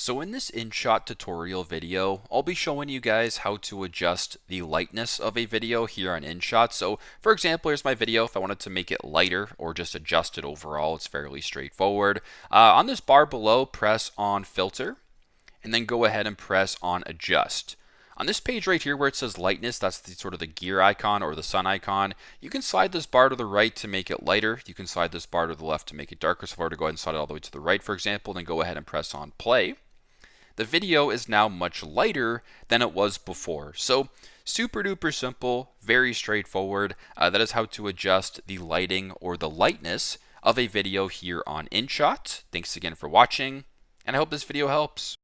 So in this InShot tutorial video, I'll be showing you guys how to adjust the lightness of a video here on InShot. So for example, here's my video. If I wanted to make it lighter or just adjust it overall, it's fairly straightforward. On this bar below, press on Filter, and then go ahead and press on Adjust. On this page right here where it says lightness, that's sort of the gear icon or the sun icon. You can slide this bar to the right to make it lighter. You can slide this bar to the left to make it darker. So if I were to go ahead and slide it all the way to the right, for example, then go ahead and press on play. The video is now much lighter than it was before. So super duper simple, very straightforward. That is how to adjust the lighting or the lightness of a video here on InShot. Thanks again for watching, and I hope this video helps.